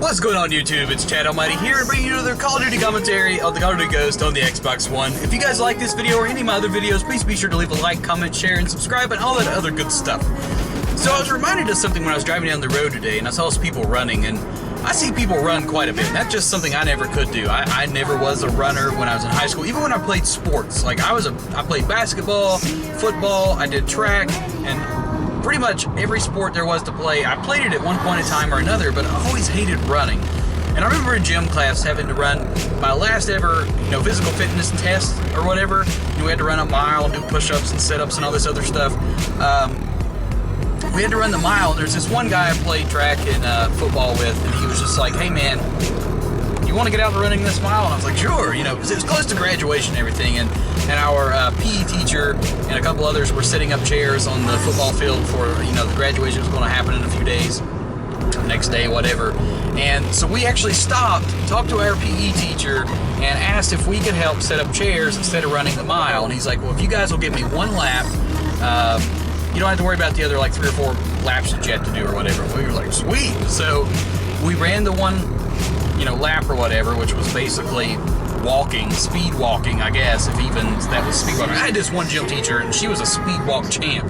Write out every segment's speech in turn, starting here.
What's going on YouTube? It's Chadalmighty here and bringing you another Call of Duty commentary on the Call of Duty Ghost on the Xbox One. If you guys like this video or any of my other videos, please be sure to leave a like, comment, share, and subscribe, and all that other good stuff. So I was reminded of something when I was driving down the road today, and I saw some people running, and I see people run quite a bit. That's just something I never could do. I never was a runner when I was in high school, even when I played sports. Like I played basketball, football, I did track, and pretty much every sport there was to play. I played it at one point in time or another, but I always hated running. And I remember in gym class having to run my last ever, physical fitness test or whatever. We had to run a mile and do push-ups and sit-ups and all this other stuff. We had to run the mile, and there's this one guy I played track and football with, and he was just like, "Hey man, you want to get out running this mile?" And I was like, "Sure," because it was close to graduation and everything, and our PE teacher and a couple others were setting up chairs on the football field for, the graduation was going to happen in a few days, or next day, whatever. And so we actually stopped, talked to our PE teacher, and asked if we could help set up chairs instead of running the mile. And he's like, "Well, if you guys will give me one lap, you don't have to worry about the other, 3 or 4 laps that you have to do or whatever." We were like, sweet. So we ran the one, lap or whatever, which was basically walking, speed walking, I guess, if even that was speed walking. I had this one gym teacher, and she was a speed walk champ.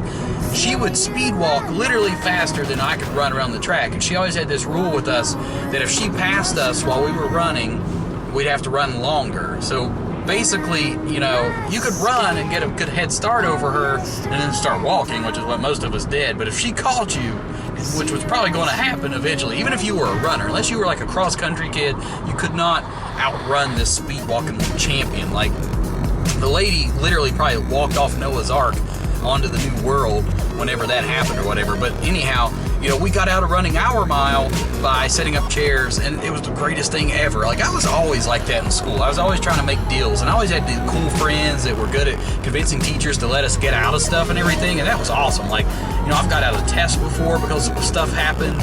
She would speed walk literally faster than I could run around the track, and she always had this rule with us that if she passed us while we were running, we'd have to run longer. So basically, you could run and get a good head start over her and then start walking, which is what most of us did. But if she caught you, which was probably going to happen eventually, even if you were a runner, unless you were like a cross-country kid, you could not outrun this speed-walking champion. Like, the lady literally probably walked off Noah's Ark onto the new world whenever that happened or whatever. But anyhow, we got out of running our mile by setting up chairs, and it was the greatest thing ever. Like, I was always like that in school. I was always trying to make deals, and I always had these cool friends that were good at convincing teachers to let us get out of stuff and everything, and that was awesome. Like, I've got out of tests before because stuff happened.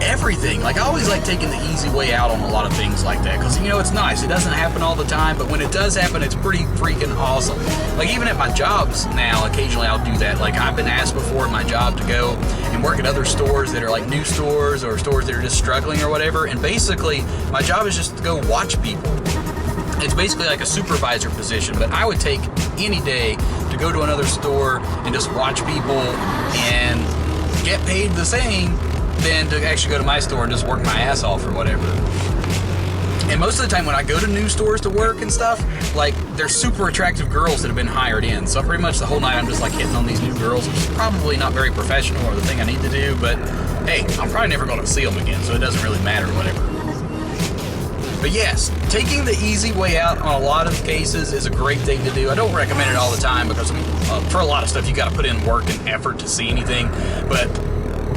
Everything. Like, I always like taking the easy way out on a lot of things like that, because it's nice. It doesn't happen all the time, but when it does happen, it's pretty freaking awesome. Like, even at my jobs now, occasionally I'll do that. Like, I've been asked before in my job to go and work at other stores that are like new stores or stores that are just struggling or whatever, and basically my job is just to go watch people. It's basically like a supervisor position, but I would take any day to go to another store and just watch people and get paid the same than to actually go to my store and just work my ass off or whatever. And most of the time when I go to new stores to work and stuff, like, they're super attractive girls that have been hired in. So pretty much the whole night I'm just like hitting on these new girls, which is probably not very professional or the thing I need to do, but hey, I'm probably never going to see them again, so it doesn't really matter, whatever. But yes, taking the easy way out on a lot of cases is a great thing to do. I don't recommend it all the time because, for a lot of stuff you got to put in work and effort to see anything, but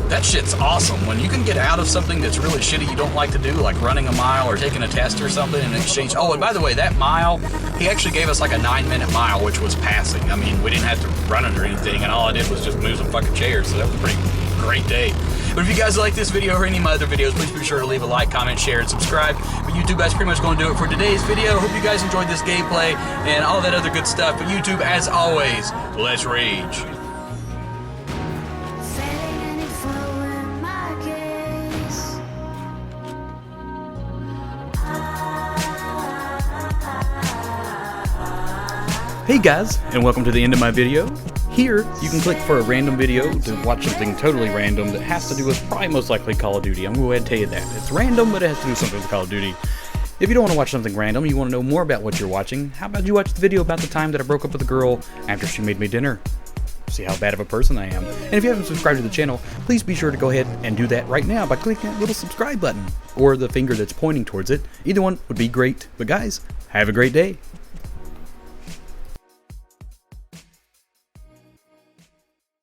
that shit's awesome. When you can get out of something that's really shitty you don't like to do, like running a mile or taking a test or something, in exchange. Oh, and by the way, that mile, he actually gave us like a 9-minute mile, which was passing. I mean, we didn't have to run it or anything, and all I did was just move some fucking chairs, so that was a pretty great day. But if you guys like this video or any of my other videos, please be sure to leave a like, comment, share, and subscribe. But YouTube, that's pretty much going to do it for today's video. Hope you guys enjoyed this gameplay and all that other good stuff. But YouTube, as always, let's rage. Hey guys, and welcome to the end of my video. Here, you can click for a random video to watch something totally random that has to do with probably most likely Call of Duty. I'm going to go ahead and tell you that. It's random, but it has to do something with Call of Duty. If you don't want to watch something random, you want to know more about what you're watching, how about you watch the video about the time that I broke up with a girl after she made me dinner? See how bad of a person I am. And if you haven't subscribed to the channel, please be sure to go ahead and do that right now by clicking that little subscribe button, or the finger that's pointing towards it. Either one would be great. But guys, have a great day.